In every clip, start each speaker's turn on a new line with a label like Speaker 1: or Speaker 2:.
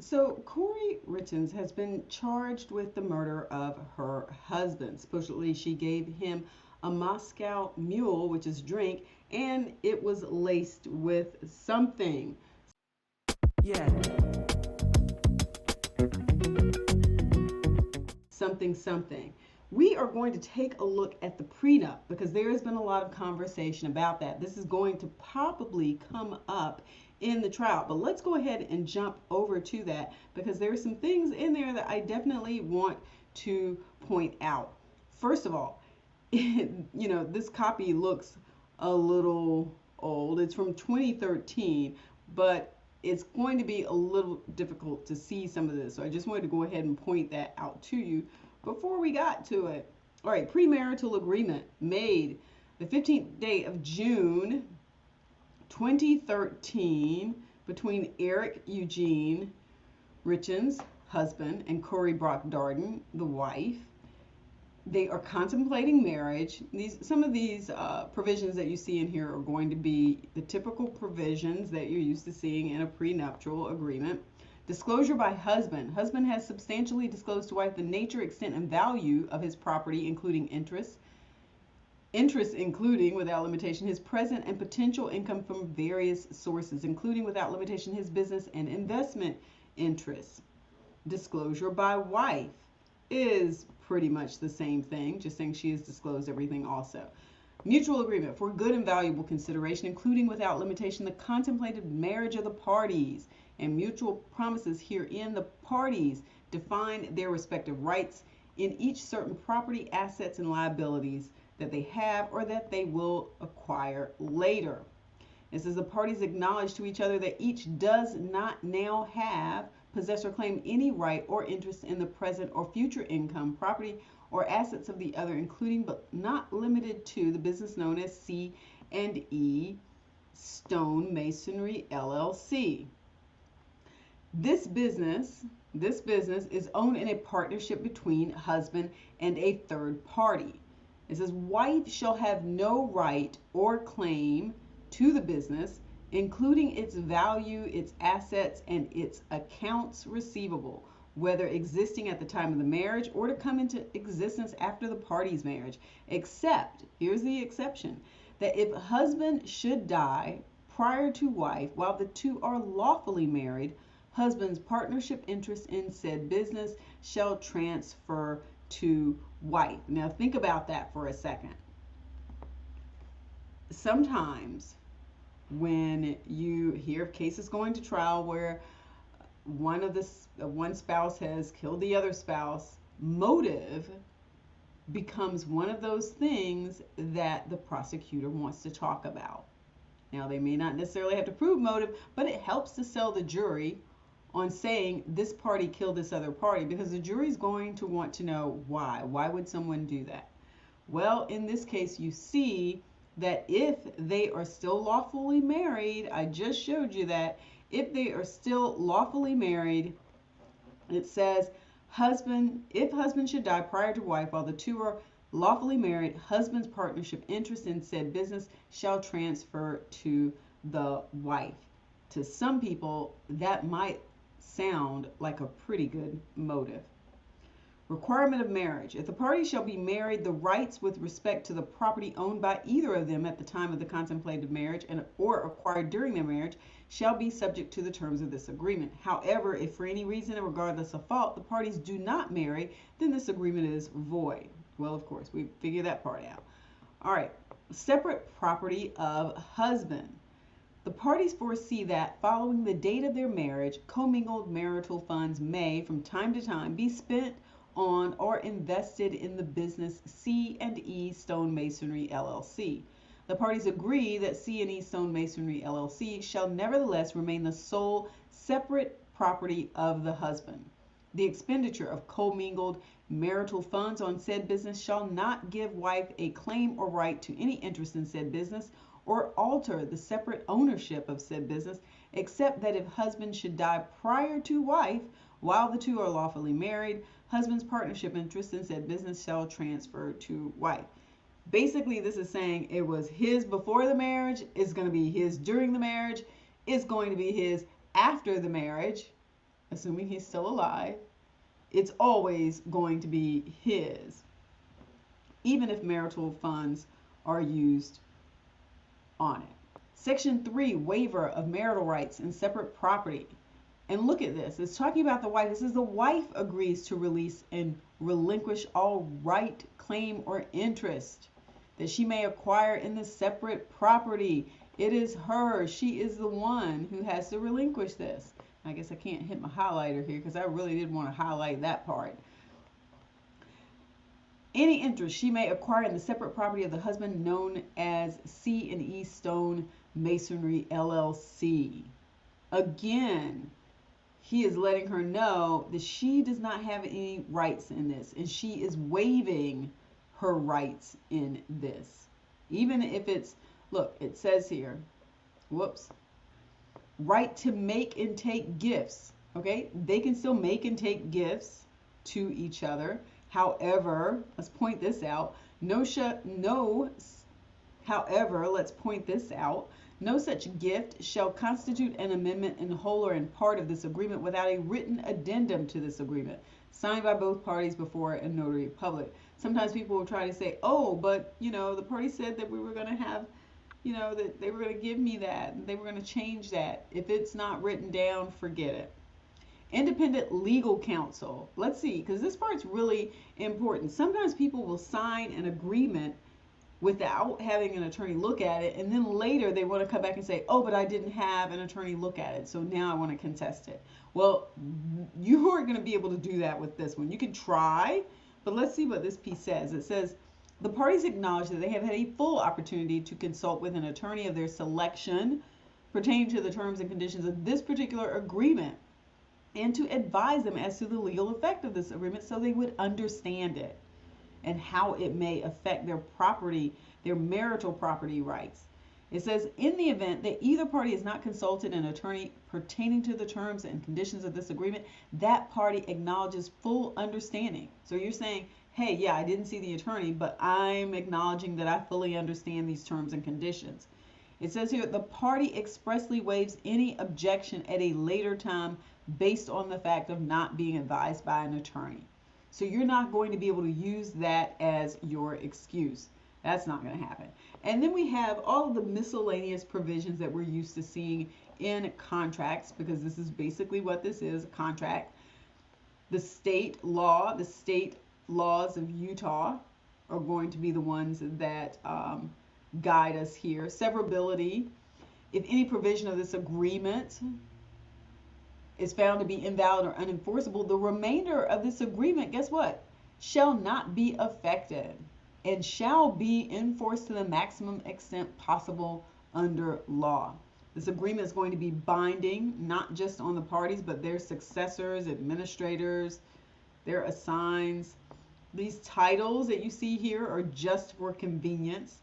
Speaker 1: So, Kouri Richins has been charged with the murder of her husband. Supposedly, she gave him a Moscow mule, which is drink, and it was laced with something. Yeah, something, something. We are going to take a look at the prenup because there has been a lot of conversation about that. This is going to probably come up in the trial, but let's go ahead and jump over to that because there are some things in there that I definitely want to point out. First of all, this copy looks a little old. It's from 2013, but it's going to be a little difficult to see some of this. So I just wanted to go ahead and point that out to you before we got to it. All right, premarital agreement made the 15th day of June 2013 between Eric Eugene Richins, husband, and Kouri Brock Darden, the wife. They are contemplating marriage. Some of these provisions that you see in here are going to be the typical provisions that you're used to seeing in a prenuptial agreement. Disclosure by husband. Husband has substantially disclosed to wife the nature, extent, and value of his property, including interest including without limitation his present and potential income from various sources, including without limitation his business and investment interests. Disclosure by wife is pretty much the same thing, just saying she has disclosed everything also. Mutual agreement for good and valuable consideration, including without limitation the contemplated marriage of the parties, and mutual promises herein the parties define their respective rights in each certain property, assets, and liabilities that they have or that they will acquire later. It says the parties acknowledge to each other that each does not now have, possess, or claim any right or interest in the present or future income, property, or assets of the other, including but not limited to the business known as C&E Stone Masonry LLC. This business is owned in a partnership between husband and a third party. It says wife shall have no right or claim to the business, including its value, its assets, and its accounts receivable, whether existing at the time of the marriage or to come into existence after the parties' marriage, except, here's the exception, that if husband should die prior to wife while the two are lawfully married, husband's partnership interest in said business shall transfer to wife. Now think about that for a second. Sometimes when you hear of cases going to trial where one spouse has killed the other spouse, motive becomes one of those things that the prosecutor wants to talk about. Now they may not necessarily have to prove motive, but it helps to sell the jury on saying this party killed this other party, because the jury's going to want to know why. Why would someone do that? Well, in this case, you see that if they are still lawfully married, I just showed you that, if they are still lawfully married, it says if husband should die prior to wife while the two are lawfully married, husband's partnership interest in said business shall transfer to the wife. To some people, that might sound like a pretty good motive. Requirement of marriage. If the parties shall be married, the rights with respect to the property owned by either of them at the time of the contemplated marriage or acquired during their marriage shall be subject to the terms of this agreement. However, if for any reason and regardless of fault the parties do not marry, then this agreement is void. Well, of course, we figure that part out. All right, separate property of husband. The parties foresee that following the date of their marriage, commingled marital funds may, from time to time, be spent on or invested in the business C&E Stone Masonry LLC. The parties agree that C&E Stone Masonry LLC shall nevertheless remain the sole separate property of the husband. The expenditure of commingled marital funds on said business shall not give wife a claim or right to any interest in said business or alter the separate ownership of said business, except that if husband should die prior to wife while the two are lawfully married, husband's partnership interest in said business shall transfer to wife. Basically, this is saying it was his before the marriage, it's going to be his during the marriage, it's going to be his after the marriage, assuming he's still alive, it's always going to be his, even if marital funds are used on it. Section 3, waiver of marital rights and separate property. And look at this. It's talking about the wife. It says the wife agrees to release and relinquish all right, claim, or interest that she may acquire in the separate property. It is her. She is the one who has to relinquish this. I guess I can't hit my highlighter here because I really did want to highlight that part. Any interest she may acquire in the separate property of the husband known as C&E Stone Masonry LLC. Again, he is letting her know that she does not have any rights in this, and she is waiving her rights in this. Even if it's, look, it says here, whoops, right to make and take gifts. Okay, they can still make and take gifts to each other. However, let's point this out. No such gift shall constitute an amendment in whole or in part of this agreement without a written addendum to this agreement, signed by both parties before a notary public. Sometimes people will try to say, oh, but, the party said that we were going to have, that they were going to give me that, and they were going to change that. If it's not written down, forget it. Independent legal counsel. Let's see, because this part's really important. Sometimes people will sign an agreement without having an attorney look at it, and then later they want to come back and say, oh, but I didn't have an attorney look at it, so now I want to contest it. Well, you aren't going to be able to do that with this one. You can try, but let's see what this piece says. It says, the parties acknowledge that they have had a full opportunity to consult with an attorney of their selection pertaining to the terms and conditions of this particular agreement, and to advise them as to the legal effect of this agreement so they would understand it and how it may affect their property, their marital property rights. It says, in the event that either party has not consulted an attorney pertaining to the terms and conditions of this agreement, that party acknowledges full understanding. So you're saying, hey, yeah, I didn't see the attorney, but I'm acknowledging that I fully understand these terms and conditions. It says here, the party expressly waives any objection at a later time based on the fact of not being advised by an attorney. So you're not going to be able to use that as your excuse. That's not going to happen. And then we have all of the miscellaneous provisions that we're used to seeing in contracts, because this is basically what this is, a contract. The state laws of Utah are going to be the ones that guide us here. Severability. If any provision of this agreement is found to be invalid or unenforceable, the remainder of this agreement, guess what, shall not be affected and shall be enforced to the maximum extent possible under law. This agreement is going to be binding, not just on the parties, but their successors, administrators, their assigns. These titles that you see here are just for convenience.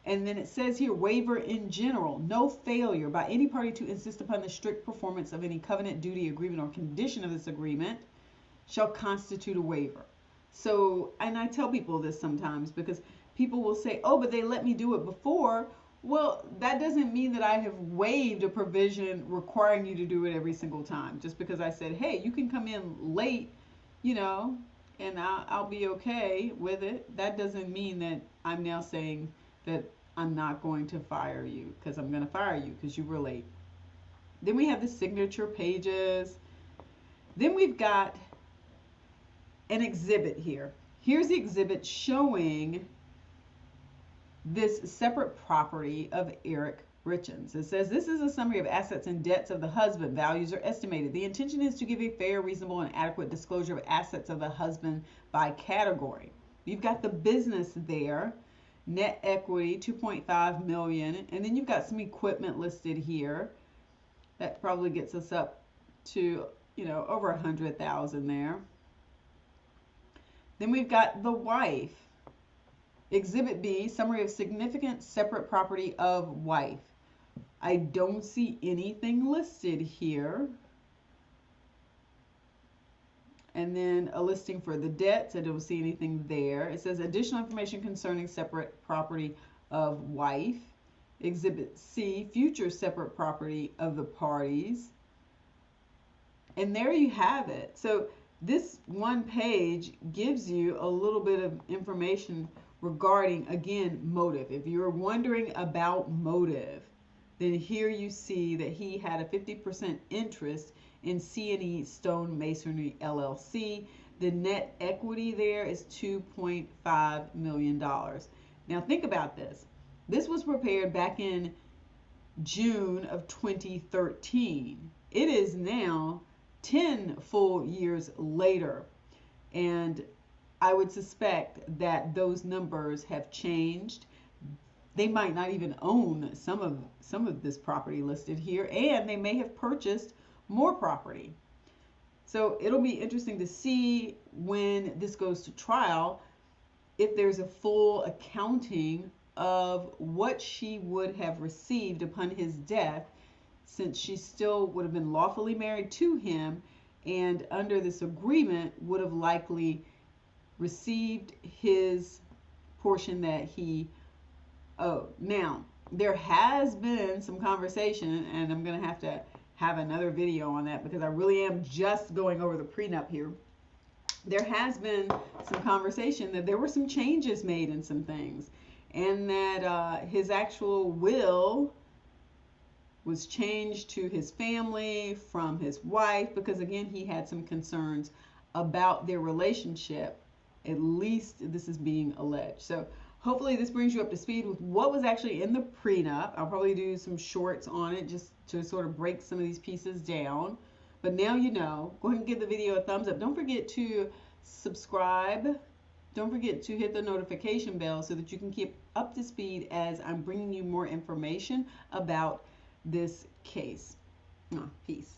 Speaker 1: And then it says here, waiver in general, no failure by any party to insist upon the strict performance of any covenant, duty, agreement, or condition of this agreement shall constitute a waiver. So, and I tell people this sometimes because people will say, oh, but they let me do it before. Well, that doesn't mean that I have waived a provision requiring you to do it every single time. Just because I said, hey, you can come in late, and I'll be okay with it. That doesn't mean that I'm now saying that I'm not going to fire you, because I'm going to fire you because you were late. Then we have the signature pages. Then we've got an exhibit here. Here's the exhibit showing this separate property of Eric Richins. It says, this is a summary of assets and debts of the husband. Values are estimated. The intention is to give a fair, reasonable, and adequate disclosure of assets of the husband by category. You've got the business there. Net equity, $2.5 million. And then you've got some equipment listed here. That probably gets us up to, over 100,000 there. Then we've got the wife. Exhibit B, summary of significant separate property of wife. I don't see anything listed here. And then a listing for the debts. I don't see anything there. It says additional information concerning separate property of wife. Exhibit C, future separate property of the parties. And there you have it. So this one page gives you a little bit of information regarding, again, motive. If you're wondering about motive, then here you see that he had a 50% interest in C&E Stone Masonry LLC. The net equity there is $2.5 million. Now think about this. This was prepared back in June of 2013. It is now 10 full years later, and I would suspect that those numbers have changed. They might not even own some of this property listed here, and they may have purchased more property. So it'll be interesting to see when this goes to trial if there's a full accounting of what she would have received upon his death, since she still would have been lawfully married to him and under this agreement would have likely received his portion that he owed. Now, there has been some conversation, and I'm going to have another video on that because I really am just going over the prenup here. There has been some conversation that there were some changes made in some things, and that his actual will was changed to his family from his wife, because again, he had some concerns about their relationship. At least this is being alleged. So hopefully this brings you up to speed with what was actually in the prenup. I'll probably do some shorts on it just to sort of break some of these pieces down. But now you know. Go ahead and give the video a thumbs up. Don't forget to subscribe. Don't forget to hit the notification bell so that you can keep up to speed as I'm bringing you more information about this case. Peace.